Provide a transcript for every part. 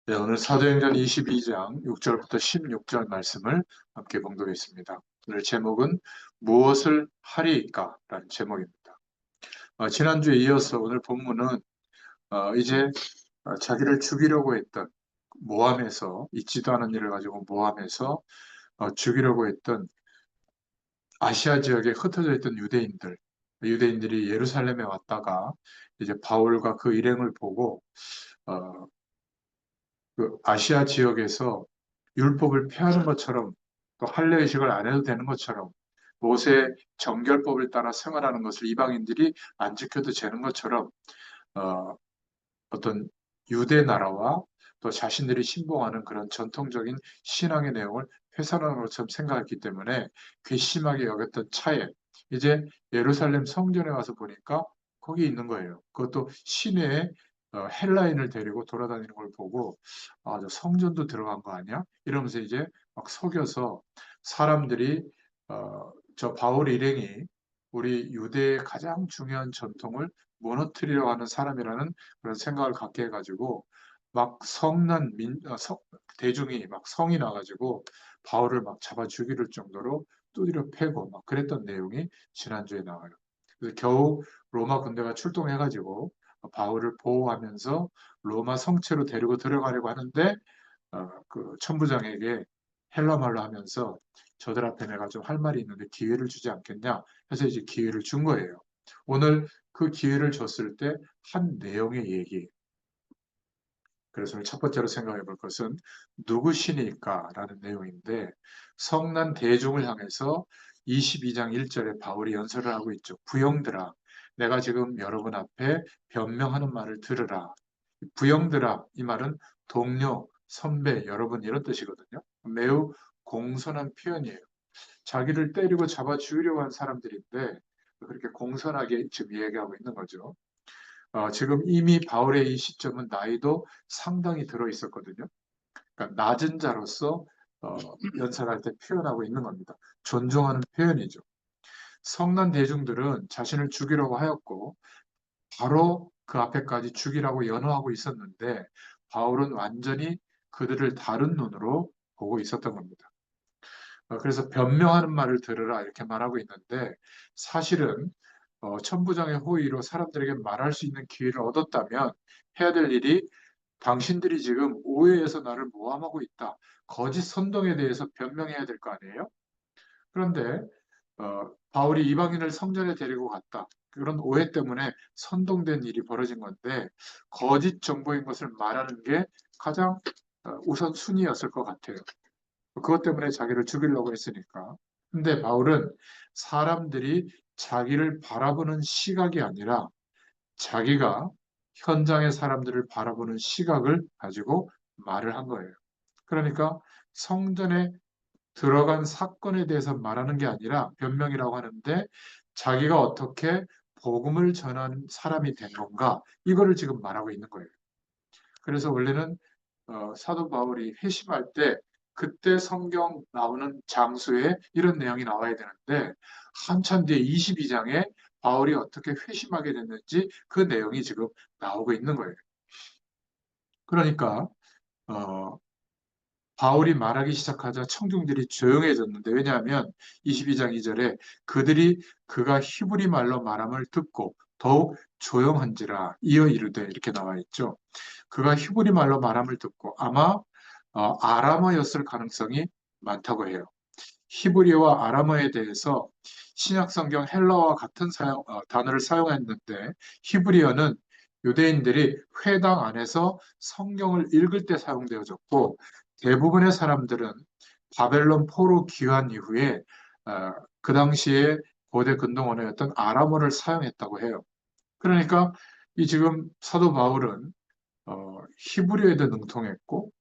네, 오늘 사도행전 22장 6절부터 16절 말씀을 함께 봉독했습니다. 오늘 제목은 무엇을 하리이까? 라는 제목입니다. 지난주에 이어서 오늘 본문은 이제 자기를 죽이려고 했던 모함에서 있지도 않은 일을 가지고 모함에서 죽이려고 했던 아시아 지역에 흩어져 있던 유대인들이 예루살렘에 왔다가 이제 바울과 그 일행을 보고 어, 그 아시아 지역에서 율법을 폐하는 것처럼 또 할례 의식을 안 해도 되는 것처럼 모세 정결법을 따라 생활하는 것을 이방인들이 안 지켜도 되는 것처럼 어, 어떤 유대 나라와 또 자신들이 신봉하는 그런 전통적인 신앙의 내용을 훼손하는 것처럼 생각했기 때문에 괘씸하게 여겼던 차에 이제 예루살렘 성전에 와서 보니까 거기 있는 거예요. 그것도 시내에 헬라인을 데리고 돌아다니는 걸 보고 저 성전도 들어간 거 아니야? 이러면서 이제 막 속여서 사람들이 저 바울 일행이 우리 유대의 가장 중요한 전통을 무너뜨리려 하는 사람이라는 그런 생각을 갖게 해가지고 막 대중이 막 성이 나가지고 바울을 막 잡아 죽이를 정도로 두드려 패고 막 그랬던 내용이 지난주에 나와요. 그래서 겨우 로마 군대가 출동해가지고 바울을 보호하면서 로마 성체로 데리고 들어가려고 하는데 그 천부장에게 헬라말로 하면서 저들 앞에 내가 좀 할 말이 있는데 기회를 주지 않겠냐 해서 이제 기회를 준 거예요. 오늘 그 기회를 줬을 때 한 내용의 얘기. 그래서 첫 번째로 생각해 볼 것은 누구시니까라는 내용인데 성난 대중을 향해서 22장 1절에 바울이 연설을 하고 있죠. 부형들아, 내가 지금 여러분 앞에 변명하는 말을 들으라. 부형들아, 이 말은 동료, 선배, 여러분 이런 뜻이거든요. 매우 공손한 표현이에요. 자기를 때리고 잡아 죽이려고 한 사람들인데 그렇게 공손하게 지금 이야기하고 있는 거죠. 지금 이미 바울의 이 시점은 나이도 상당히 들어 있었거든요. 그러니까 낮은 자로서 어, 연설할 때 표현하고 있는 겁니다. 존중하는 표현이죠. 성난 대중들은 자신을 죽이려고 하였고 바로 그 앞에까지 죽이라고 연호하고 있었는데 바울은 완전히 그들을 다른 눈으로 보고 있었던 겁니다. 그래서 변명하는 말을 들으라 이렇게 말하고 있는데 사실은 천부장의 호의로 사람들에게 말할 수 있는 기회를 얻었다면 해야 될 일이 당신들이 지금 오해해서 나를 모함하고 있다. 거짓 선동에 대해서 변명해야 될 거 아니에요? 그런데 바울이 이방인을 성전에 데리고 갔다. 그런 오해 때문에 선동된 일이 벌어진 건데 거짓 정보인 것을 말하는 게 가장 우선 순위였을 것 같아요. 그것 때문에 자기를 죽이려고 했으니까. 근데 바울은 사람들이 자기를 바라보는 시각이 아니라 자기가 현장의 사람들을 바라보는 시각을 가지고 말을 한 거예요. 그러니까 성전에 들어간 사건에 대해서 말하는 게 아니라 변명이라고 하는데 자기가 어떻게 복음을 전한 사람이 된 건가 이거를 지금 말하고 있는 거예요. 그래서 원래는 사도 바울이 회심할 때 그때 성경 나오는 장소에 이런 내용이 나와야 되는데 한참 뒤에 22장에 바울이 어떻게 회심하게 됐는지 그 내용이 지금 나오고 있는 거예요. 그러니까 어, 바울이 말하기 시작하자 청중들이 조용해졌는데 왜냐하면 22장 2절에 그들이 그가 히브리 말로 말함을 듣고 더욱 조용한지라 이어 이르되 이렇게 나와 있죠. 그가 히브리 말로 말함을 듣고 아마 아람어였을 가능성이 많다고 해요. 히브리어와 아람어에 대해서 신약 성경 헬라어와 같은 단어를 사용했는데 히브리어는 유대인들이 회당 안에서 성경을 읽을 때 사용되어졌고 대부분의 사람들은 바벨론 포로 귀환 이후에 그 당시에 고대 근동 언어였던 아람어를 사용했다고 해요. 그러니까 이 지금 사도 바울은 히브리어에도 능통했고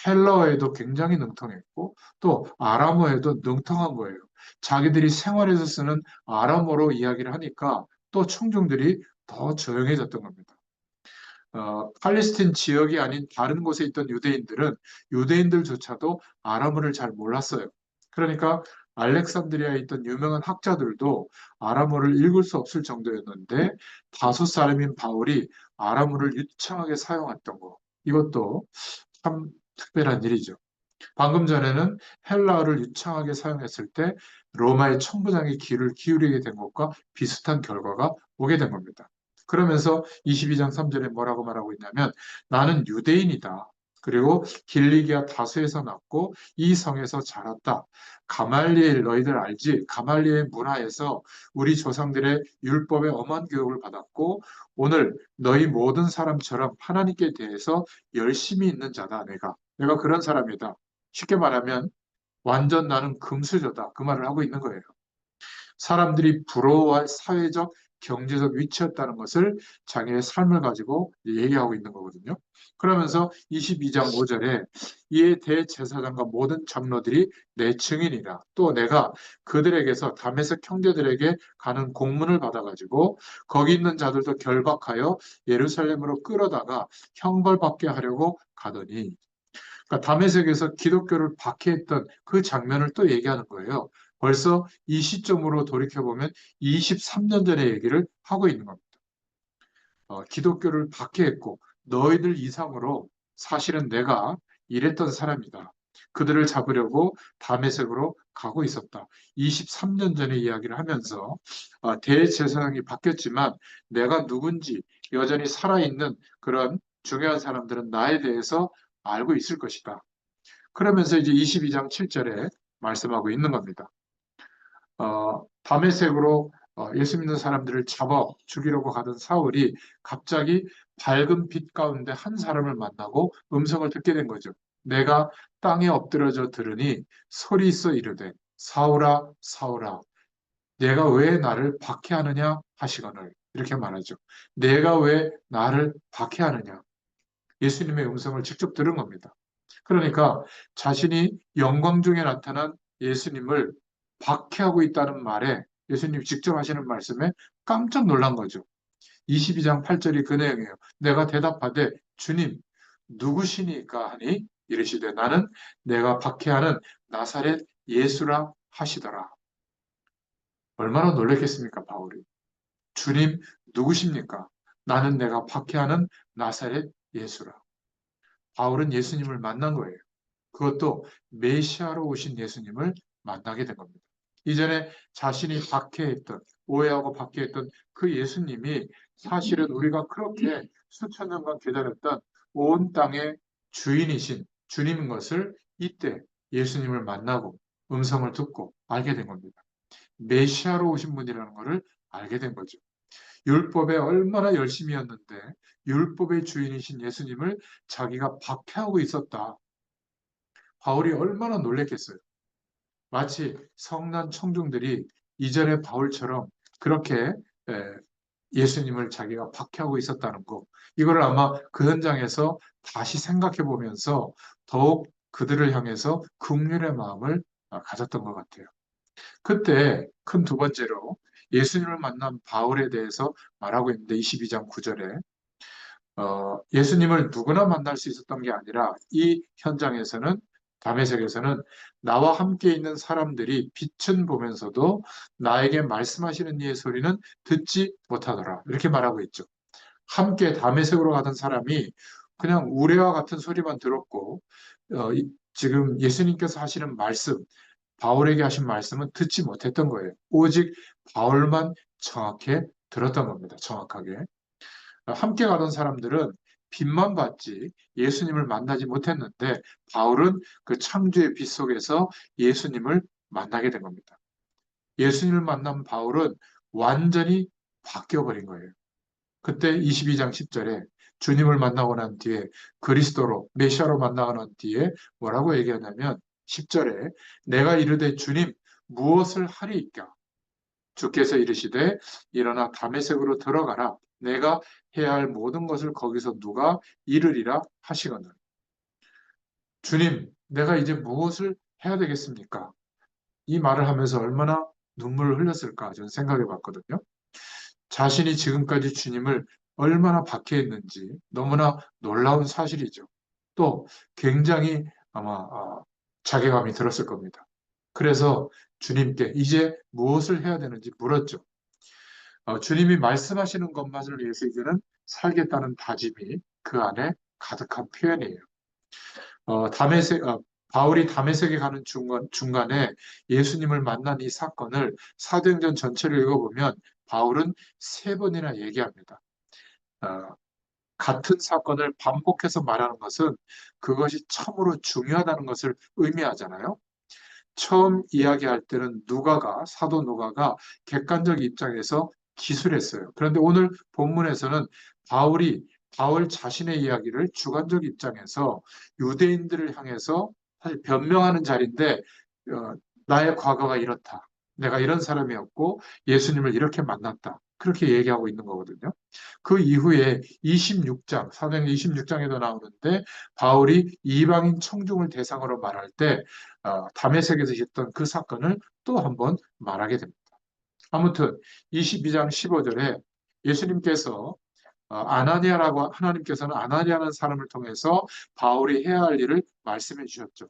헬라어에도 굉장히 능통했고 또 아람어에도 능통한 거예요. 자기들이 생활에서 쓰는 아람어로 이야기를 하니까 또 청중들이 더 조용해졌던 겁니다. 팔레스틴 지역이 아닌 다른 곳에 있던 유대인들은 유대인들조차도 아람어를 잘 몰랐어요. 그러니까 알렉산드리아에 있던 유명한 학자들도 아람어를 읽을 수 없을 정도였는데 다수 사람인 바울이 아람어를 유창하게 사용했던 거. 이것도 참 특별한 일이죠. 방금 전에는 헬라어를 유창하게 사용했을 때 로마의 천부장이 귀를 기울이게 된 것과 비슷한 결과가 오게 된 겁니다. 그러면서 22장 3절에 뭐라고 말하고 있냐면 나는 유대인이다. 그리고 길리기아 다수에서 났고 이 성에서 자랐다. 가말리엘 너희들 알지? 가말리엘 문화에서 우리 조상들의 율법의 엄한 교육을 받았고 오늘 너희 모든 사람처럼 하나님께 대해서 열심히 있는 자다. 내가 그런 사람이다. 쉽게 말하면 완전 나는 금수저다. 그 말을 하고 있는 거예요. 사람들이 부러워할 사회적, 경제적 위치였다는 것을 자기의 삶을 가지고 얘기하고 있는 거거든요. 그러면서 22장 5절에 이에 대제사장과 모든 장로들이 내 증인이라. 또 내가 그들에게서 다메섹 형제들에게 가는 공문을 받아가지고 거기 있는 자들도 결박하여 예루살렘으로 끌어다가 형벌받게 하려고 가더니 그러니까 다메섹에서 기독교를 박해했던 그 장면을 또 얘기하는 거예요. 벌써 이 시점으로 돌이켜보면 23년 전의 얘기를 하고 있는 겁니다. 기독교를 박해했고 너희들 이상으로 사실은 내가 이랬던 사람이다. 그들을 잡으려고 다메섹으로 가고 있었다. 23년 전의 이야기를 하면서 대제사장이 바뀌었지만 내가 누군지 여전히 살아있는 그런 중요한 사람들은 나에 대해서 알고 있을 것이다. 그러면서 이제 22장 7절에 말씀하고 있는 겁니다. 다메섹으로 예수 믿는 사람들을 잡아 죽이려고 가던 사울이 갑자기 밝은 빛 가운데 한 사람을 만나고 음성을 듣게 된 거죠. 내가 땅에 엎드려져 들으니 소리 있어 이르되 사울아 사울아 내가 왜 나를 박해하느냐 하시거늘 이렇게 말하죠. 내가 왜 나를 박해하느냐 예수님의 음성을 직접 들은 겁니다. 그러니까 자신이 영광 중에 나타난 예수님을 박해하고 있다는 말에 예수님 직접 하시는 말씀에 깜짝 놀란 거죠. 22장 8절이 그 내용이에요. 내가 대답하되 주님 누구시니까 하니 이르시되 나는 내가 박해하는 나사렛 예수라 하시더라. 얼마나 놀랬겠습니까 바울이. 주님 누구십니까? 나는 내가 박해하는 나사렛 예수라. 바울은 예수님을 만난 거예요. 그것도 메시아로 오신 예수님을 만나게 된 겁니다. 이전에 자신이 박해했던, 오해하고 박해했던 그 예수님이 사실은 우리가 그렇게 수천 년간 기다렸던 온 땅의 주인이신 주님인 것을 이때 예수님을 만나고 음성을 듣고 알게 된 겁니다. 메시아로 오신 분이라는 것을 알게 된 거죠. 율법에 얼마나 열심히였는데 율법의 주인이신 예수님을 자기가 박해하고 있었다. 바울이 얼마나 놀랬겠어요. 마치 성난 청중들이 이전의 바울처럼 그렇게 예수님을 자기가 박해하고 있었다는 거. 이걸 아마 그 현장에서 다시 생각해 보면서 더욱 그들을 향해서 긍휼의 마음을 가졌던 것 같아요. 그때 큰 두 번째로 예수님을 만난 바울에 대해서 말하고 있는데 22장 9절에 예수님을 누구나 만날 수 있었던 게 아니라 이 현장에서는 다메섹에서는 나와 함께 있는 사람들이 빛은 보면서도 나에게 말씀하시는 이의 소리는 듣지 못하더라. 이렇게 말하고 있죠. 함께 다메섹으로 가던 사람이 그냥 우레와 같은 소리만 들었고 지금 예수님께서 하시는 말씀, 바울에게 하신 말씀은 듣지 못했던 거예요. 오직 바울만 정확히 들었던 겁니다. 정확하게. 함께 가던 사람들은 빛만 봤지 예수님을 만나지 못했는데 바울은 그 창조의 빛 속에서 예수님을 만나게 된 겁니다. 예수님을 만난 바울은 완전히 바뀌어버린 거예요. 그때 22장 10절에 주님을 만나고 난 뒤에 그리스도로 메시아로 만나고 난 뒤에 뭐라고 얘기하냐면 10절에 내가 이르되 주님 무엇을 하리이까 주께서 이르시되 일어나 다메섹으로 들어가라 내가 해야 할 모든 것을 거기서 누가 이르리라 하시거늘 주님 내가 이제 무엇을 해야 되겠습니까? 이 말을 하면서 얼마나 눈물을 흘렸을까 저는 생각해 봤거든요. 자신이 지금까지 주님을 얼마나 박해했는지 너무나 놀라운 사실이죠. 또 굉장히 아마 자괴감이 들었을 겁니다. 그래서 주님께 이제 무엇을 해야 되는지 물었죠. 주님이 말씀하시는 것만을 위해서 이제는 살겠다는 다짐이 그 안에 가득한 표현이에요. 바울이 다메섹에 가는 중간에 예수님을 만난 이 사건을 사도행전 전체를 읽어보면 바울은 세 번이나 얘기합니다. 어, 같은 사건을 반복해서 말하는 것은 그것이 참으로 중요하다는 것을 의미하잖아요. 처음 이야기할 때는 사도 누가가 객관적 입장에서 기술했어요. 그런데 오늘 본문에서는 바울이 바울 자신의 이야기를 주관적 입장에서 유대인들을 향해서 사실 변명하는 자리인데, 어, 나의 과거가 이렇다. 내가 이런 사람이었고 예수님을 이렇게 만났다. 그렇게 얘기하고 있는 거거든요. 그 이후에 26장, 사도행 26장에도 나오는데 바울이 이방인 청중을 대상으로 말할 때 다메섹에서 있었던 그 사건을 또 한번 말하게 됩니다. 아무튼 22장 15절에 예수님께서 하나님께서는 아나니아라는 사람을 통해서 바울이 해야 할 일을 말씀해 주셨죠.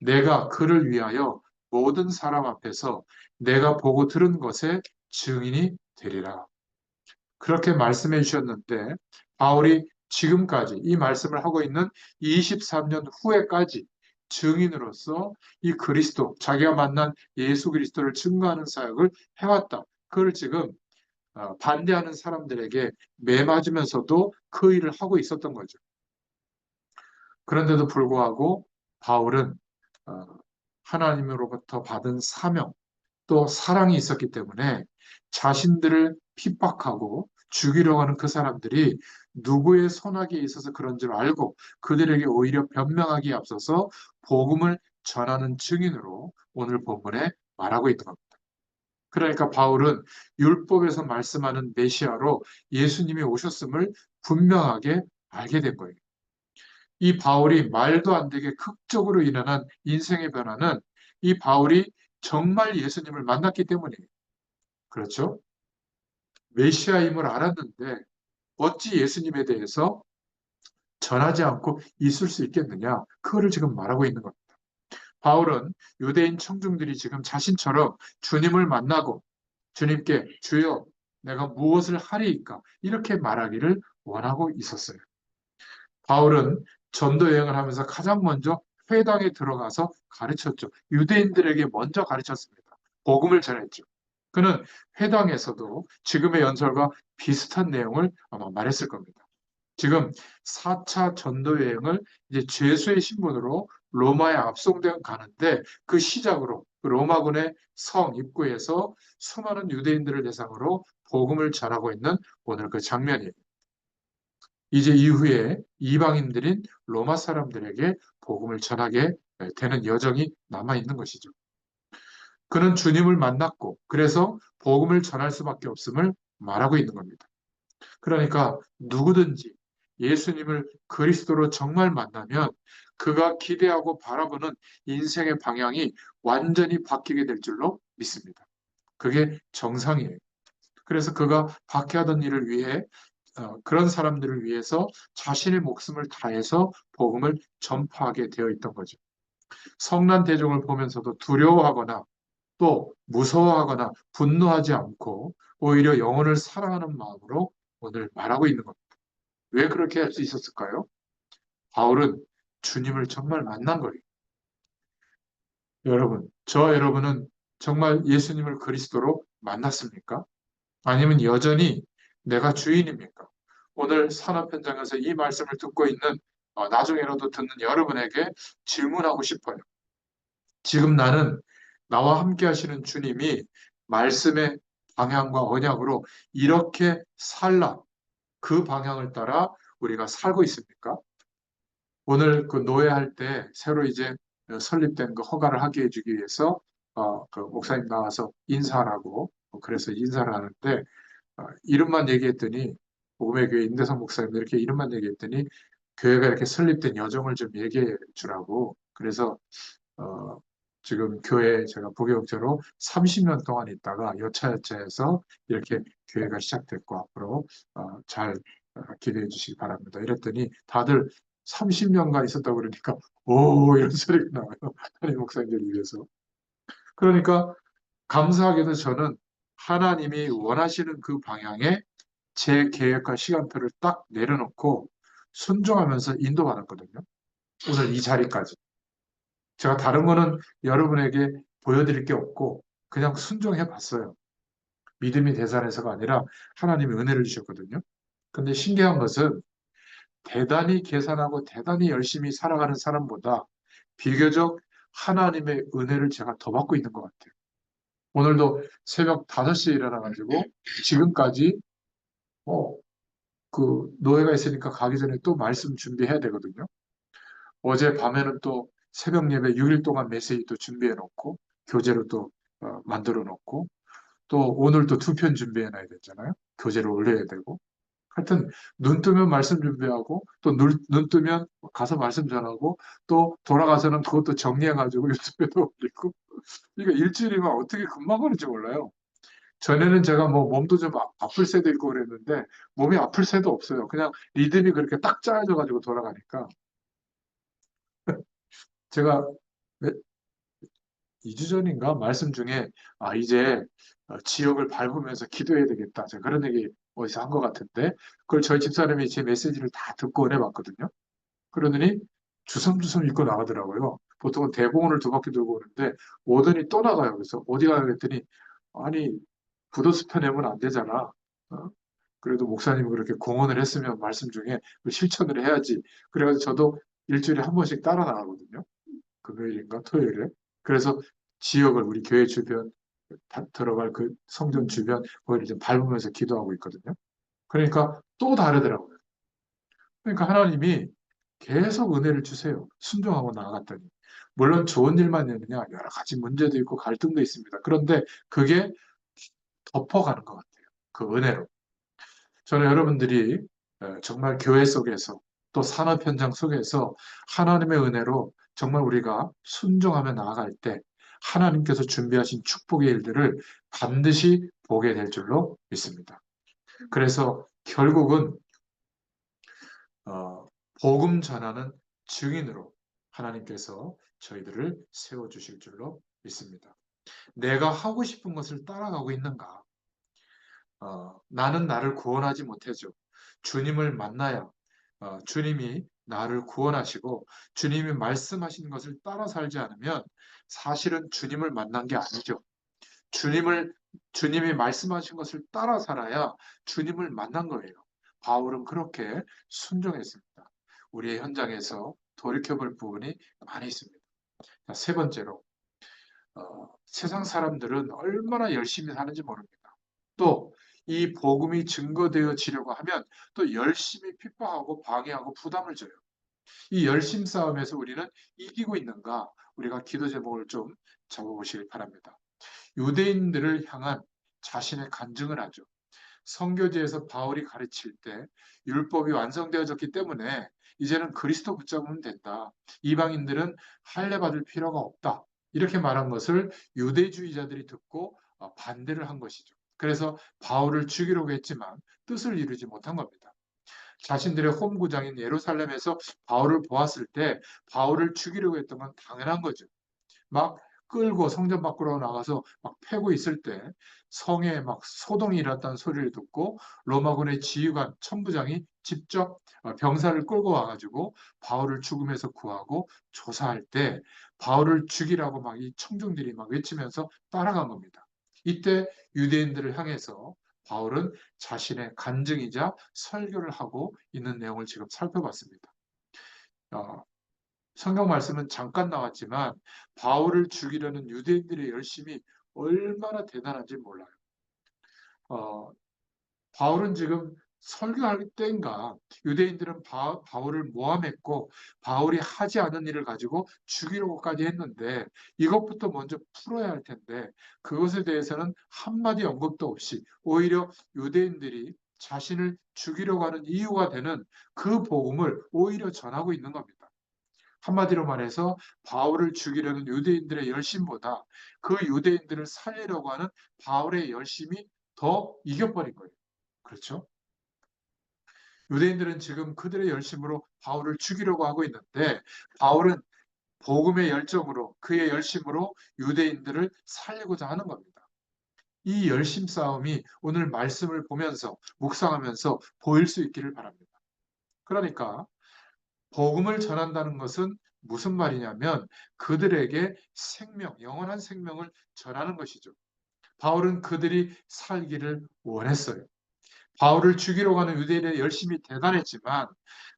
내가 그를 위하여 모든 사람 앞에서 내가 보고 들은 것의 증인이 되리라. 그렇게 말씀해 주셨는데 바울이 지금까지 이 말씀을 하고 있는 23년 후에까지 증인으로서 이 그리스도, 자기가 만난 예수 그리스도를 증거하는 사역을 해왔다. 그걸 지금 반대하는 사람들에게 매맞으면서도 그 일을 하고 있었던 거죠. 그런데도 불구하고 바울은 어, 하나님으로부터 받은 사명, 또 사랑이 있었기 때문에 자신들을 핍박하고 죽이려고 하는 그 사람들이 누구의 손아귀에 있어서 그런 줄 알고 그들에게 오히려 변명하기에 앞서서 복음을 전하는 증인으로 오늘 본문에 말하고 있는 겁니다. 그러니까 바울은 율법에서 말씀하는 메시아로 예수님이 오셨음을 분명하게 알게 된 거예요. 이 바울이 말도 안 되게 극적으로 일어난 인생의 변화는 이 바울이 정말 예수님을 만났기 때문이에요. 그렇죠? 메시아임을 알았는데 어찌 예수님에 대해서 전하지 않고 있을 수 있겠느냐? 그거를 지금 말하고 있는 겁니다. 바울은 유대인 청중들이 지금 자신처럼 주님을 만나고 주님께 주여 내가 무엇을 하리이까? 이렇게 말하기를 원하고 있었어요. 바울은 전도 여행을 하면서 가장 먼저 회당에 들어가서 가르쳤죠. 유대인들에게 먼저 가르쳤습니다. 복음을 전했죠. 그는 회당에서도 지금의 연설과 비슷한 내용을 아마 말했을 겁니다. 지금 4차 전도 여행을 이제 죄수의 신분으로 로마에 압송되어 가는데 그 시작으로 그 로마군의 성 입구에서 수많은 유대인들을 대상으로 복음을 전하고 있는 오늘 그 장면이에요. 이제 이후에 이방인들인 로마 사람들에게 복음을 전하게 되는 여정이 남아 있는 것이죠. 그는 주님을 만났고 그래서 복음을 전할 수밖에 없음을 말하고 있는 겁니다. 그러니까 누구든지 예수님을 그리스도로 정말 만나면 그가 기대하고 바라보는 인생의 방향이 완전히 바뀌게 될 줄로 믿습니다. 그게 정상이에요. 그래서 그가 박해하던 일을 위해 그런 사람들을 위해서 자신의 목숨을 다해서 복음을 전파하게 되어 있던 거죠. 성난 대종을 보면서도 두려워하거나 또 무서워하거나 분노하지 않고 오히려 영혼을 사랑하는 마음으로 오늘 말하고 있는 겁니다. 왜 그렇게 할 수 있었을까요? 바울은 주님을 정말 만난 거예요. 여러분은 정말 예수님을 그리스도로 만났습니까? 아니면 여전히 내가 주인입니까? 오늘 산업 현장에서 이 말씀을 듣고 있는 나중에라도 듣는 여러분에게 질문하고 싶어요. 지금 나는 나와 함께 하시는 주님이 말씀의 방향과 언약으로 이렇게 살라 그 방향을 따라 우리가 살고 있습니까? 오늘 그 노예할 때 새로 이제 설립된 그 허가를 하게 해주기 위해서 그 목사님 나와서 인사하라고 그래서 인사를 하는데 이름만 얘기했더니 복음의 교회 임대성 목사님 이렇게 이름만 얘기했더니 교회가 이렇게 설립된 여정을 좀 얘기해 주라고 그래서 어, 지금 교회 제가 부교육자로 30년 동안 있다가 여차여차해서 이렇게 교회가 시작됐고 앞으로 잘 기대해 주시기 바랍니다. 이랬더니 다들 30년간 있었다고 그러니까 오 이런 소리가 나와요. 담임 목사님들 위해서. 그러니까 감사하게도 저는 하나님이 원하시는 그 방향에 제 계획과 시간표를 딱 내려놓고 순종하면서 인도받았거든요. 오늘 이 자리까지. 제가 다른 거는 여러분에게 보여드릴 게 없고 그냥 순종해 봤어요. 믿음이 대산해서가 아니라 하나님이 은혜를 주셨거든요. 근데 신기한 것은 대단히 계산하고 대단히 열심히 살아가는 사람보다 비교적 하나님의 은혜를 제가 더 받고 있는 것 같아요. 오늘도 새벽 5시에 일어나가지고 지금까지 노예가 있으니까 가기 전에 또 말씀 준비해야 되거든요. 어제 밤에는 또 새벽 예배 6일 동안 메시지 또 준비해 놓고 교재로 또 만들어 놓고 또 오늘 또 2편 준비해 놔야 되잖아요. 교재를 올려야 되고. 하여튼 눈 뜨면 말씀 준비하고 또 눈 뜨면 가서 말씀 전하고 또 돌아가서는 그것도 정리해가지고 유튜브에도 올리고 이거 일주일이면 어떻게 금방 가는지 몰라요. 전에는 제가 뭐 몸도 좀 아플 새도 있고 그랬는데 몸이 아플 새도 없어요. 그냥 리듬이 그렇게 딱 짜여져가지고 돌아가니까 제가 2주 전인가 말씀 중에 이제 지역을 밟으면서 기도해야 되겠다. 제가 그런 얘기 어디서 한 것 같은데 그걸 저희 집사람이 제 메시지를 다 듣고 은혜봤거든요. 그러더니 주섬주섬 읽고 나가더라고요. 보통은 대공원을 2바퀴 돌고 오는데 오더니 또 나가요. 그래서 어디 가요? 그랬더니 아니 부도수표 내면 안 되잖아. 어? 그래도 목사님이 그렇게 공언을 했으면 말씀 중에 실천을 해야지. 그래가지고 저도 일주일에 한 번씩 따라 나가거든요. 금요일인가 토요일에. 그래서 지역을 우리 교회 주변 들어갈 그 성전 주변 거기를 좀 밟으면서 기도하고 있거든요. 그러니까 또 다르더라고요. 그러니까 하나님이 계속 은혜를 주세요. 순종하고 나아갔더니. 물론 좋은 일만 있느냐, 여러 가지 문제도 있고 갈등도 있습니다. 그런데 그게 덮어가는 것 같아요. 그 은혜로. 저는 여러분들이 정말 교회 속에서 또 산업 현장 속에서 하나님의 은혜로 정말 우리가 순종하며 나아갈 때 하나님께서 준비하신 축복의 일들을 반드시 보게 될 줄로 믿습니다. 그래서 결국은 어, 복음 전하는 증인으로 하나님께서 저희들을 세워주실 줄로 믿습니다. 내가 하고 싶은 것을 따라가고 있는가? 나는 나를 구원하지 못해죠. 주님을 만나야 주님이 나를 구원하시고 주님이 말씀하신 것을 따라 살지 않으면 사실은 주님을 만난 게 아니죠. 주님이 말씀하신 것을 따라 살아야 주님을 만난 거예요. 바울은 그렇게 순종했습니다. 우리의 현장에서 돌이켜볼 부분이 많이 있습니다. 자, 세 번째로, 세상 사람들은 얼마나 열심히 사는지 모릅니다. 또, 이 복음이 증거되어지려고 하면 또 열심히 핍박하고 방해하고 부담을 줘요. 이 열심 싸움에서 우리는 이기고 있는가? 우리가 기도 제목을 좀 적어보시길 바랍니다. 유대인들을 향한 자신의 간증을 하죠. 선교지에서 바울이 가르칠 때 율법이 완성되어졌기 때문에 이제는 그리스도 붙잡으면 된다. 이방인들은 할례 받을 필요가 없다. 이렇게 말한 것을 유대주의자들이 듣고 반대를 한 것이죠. 그래서 바울을 죽이려고 했지만 뜻을 이루지 못한 겁니다. 자신들의 홈구장인 예루살렘에서 바울을 보았을 때 바울을 죽이려고 했던 건 당연한 거죠. 막 끌고 성전 밖으로 나가서 막 패고 있을 때 성에 막 소동이 일었다는 소리를 듣고 로마군의 지휘관 천부장이 직접 병사를 끌고 와가지고 바울을 죽음에서 구하고 조사할 때 바울을 죽이라고 막 이 청중들이 막 외치면서 따라간 겁니다. 이때 유대인들을 향해서 바울은 자신의 간증이자 설교를 하고 있는 내용을 지금 살펴봤습니다. 어, 성경 말씀은 잠깐 나왔지만 바울을 죽이려는 유대인들의 열심이 얼마나 대단한지 몰라요. 어, 바울은 지금 설교할 때인가 유대인들은 바울을 모함했고 바울이 하지 않은 일을 가지고 죽이려고까지 했는데 이것부터 먼저 풀어야 할 텐데 그것에 대해서는 한마디 언급도 없이 오히려 유대인들이 자신을 죽이려고 하는 이유가 되는 그 복음을 오히려 전하고 있는 겁니다. 한마디로 말해서 바울을 죽이려는 유대인들의 열심보다 그 유대인들을 살리려고 하는 바울의 열심이 더 이겨버린 거예요. 그렇죠? 유대인들은 지금 그들의 열심으로 바울을 죽이려고 하고 있는데 바울은 복음의 열정으로 그의 열심으로 유대인들을 살리고자 하는 겁니다. 이 열심 싸움이 오늘 말씀을 보면서 묵상하면서 보일 수 있기를 바랍니다. 그러니까 복음을 전한다는 것은 무슨 말이냐면 그들에게 생명, 영원한 생명을 전하는 것이죠. 바울은 그들이 살기를 원했어요. 바울을 죽이러 가는 유대인의 열심이 대단했지만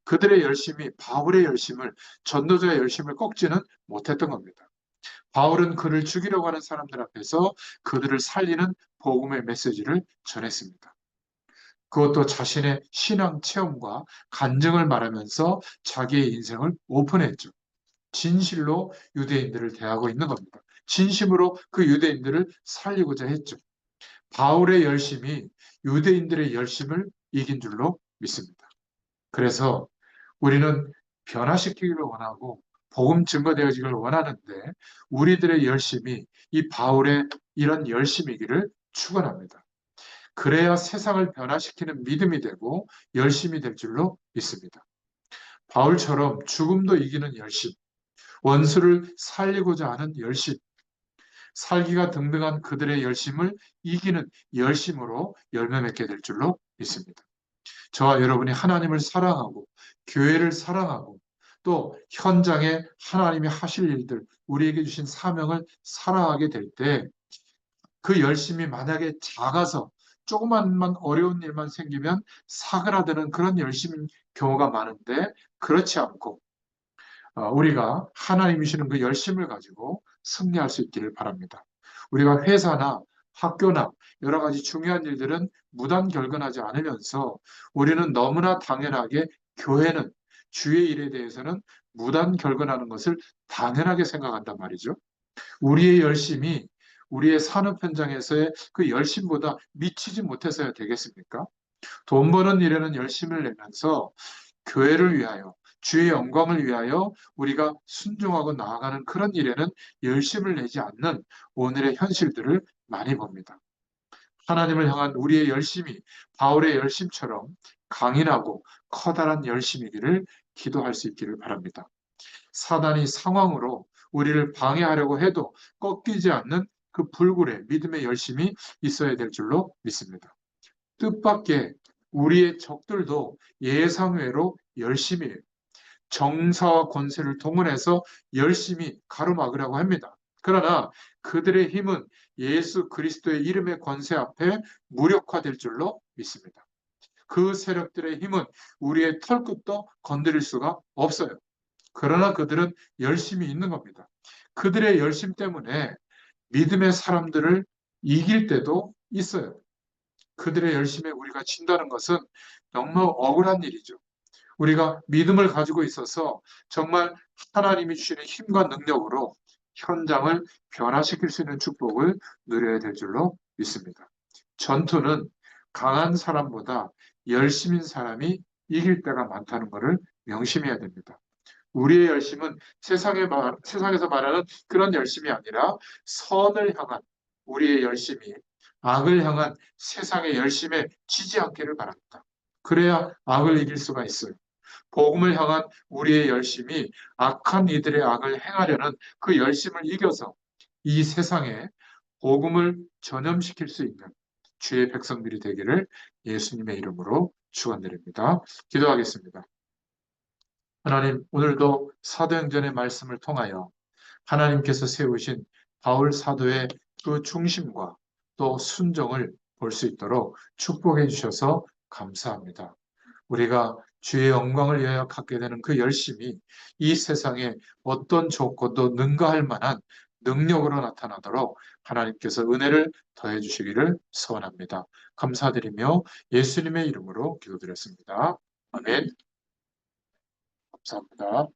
그들의 열심이 바울의 열심을, 전도자의 열심을 꺾지는 못했던 겁니다. 바울은 그를 죽이러 가는 사람들 앞에서 그들을 살리는 복음의 메시지를 전했습니다. 그것도 자신의 신앙 체험과 간증을 말하면서 자기의 인생을 오픈했죠. 진실로 유대인들을 대하고 있는 겁니다. 진심으로 그 유대인들을 살리고자 했죠. 바울의 열심이 유대인들의 열심을 이긴 줄로 믿습니다. 그래서 우리는 변화시키기를 원하고 복음 증거되어지기를 원하는데 우리들의 열심이 이 바울의 이런 열심이기를 축원합니다. 그래야 세상을 변화시키는 믿음이 되고 열심이 될 줄로 믿습니다. 바울처럼 죽음도 이기는 열심, 원수를 살리고자 하는 열심, 살기가 등등한 그들의 열심을 이기는 열심으로 열매 맺게 될 줄로 믿습니다. 저와 여러분이 하나님을 사랑하고 교회를 사랑하고 또 현장에 하나님이 하실 일들, 우리에게 주신 사명을 사랑하게 될 때 그 열심이 만약에 작아서 조그만만 어려운 일만 생기면 사그라드는 그런 열심인 경우가 많은데 그렇지 않고 우리가 하나님이 주시는 그 열심을 가지고 승리할 수 있기를 바랍니다. 우리가 회사나 학교나 여러 가지 중요한 일들은 무단결근하지 않으면서 우리는 너무나 당연하게 교회는 주의 일에 대해서는 무단결근하는 것을 당연하게 생각한단 말이죠. 우리의 열심이 우리의 산업 현장에서의 그 열심보다 미치지 못해서야 되겠습니까? 돈 버는 일에는 열심을 내면서 교회를 위하여 주의 영광을 위하여 우리가 순종하고 나아가는 그런 일에는 열심을 내지 않는 오늘의 현실들을 많이 봅니다. 하나님을 향한 우리의 열심이 바울의 열심처럼 강인하고 커다란 열심이기를 기도할 수 있기를 바랍니다. 사단이 상황으로 우리를 방해하려고 해도 꺾이지 않는 그 불굴의 믿음의 열심이 있어야 될 줄로 믿습니다. 뜻밖의 우리의 적들도 예상외로 열심히 해요. 정사와 권세를 동원해서 열심히 가로막으려고 합니다. 그러나 그들의 힘은 예수 그리스도의 이름의 권세 앞에 무력화될 줄로 믿습니다. 그 세력들의 힘은 우리의 털끝도 건드릴 수가 없어요. 그러나 그들은 열심히 있는 겁니다. 그들의 열심 때문에 믿음의 사람들을 이길 때도 있어요. 그들의 열심에 우리가 진다는 것은 정말 억울한 일이죠. 우리가 믿음을 가지고 있어서 정말 하나님이 주시는 힘과 능력으로 현장을 변화시킬 수 있는 축복을 누려야 될 줄로 믿습니다. 전투는 강한 사람보다 열심인 사람이 이길 때가 많다는 것을 명심해야 됩니다. 우리의 열심은 세상에서 말하는 그런 열심이 아니라 선을 향한 우리의 열심이 악을 향한 세상의 열심에 지지 않기를 바랍니다. 그래야 악을 이길 수가 있어요. 복음을 향한 우리의 열심이 악한 이들의 악을 행하려는 그 열심을 이겨서 이 세상에 복음을 전염시킬 수 있는 주의 백성들이 되기를 예수님의 이름으로 축원드립니다. 기도하겠습니다. 하나님, 오늘도 사도행전의 말씀을 통하여 하나님께서 세우신 바울 사도의 그 중심과 또 순종을 볼 수 있도록 축복해 주셔서 감사합니다. 우리가 주의 영광을 위하여 갖게 되는 그 열심이 이 세상에 어떤 조건도 능가할 만한 능력으로 나타나도록 하나님께서 은혜를 더해 주시기를 소원합니다. 감사드리며 예수님의 이름으로 기도드렸습니다. 아멘. 감사합니다.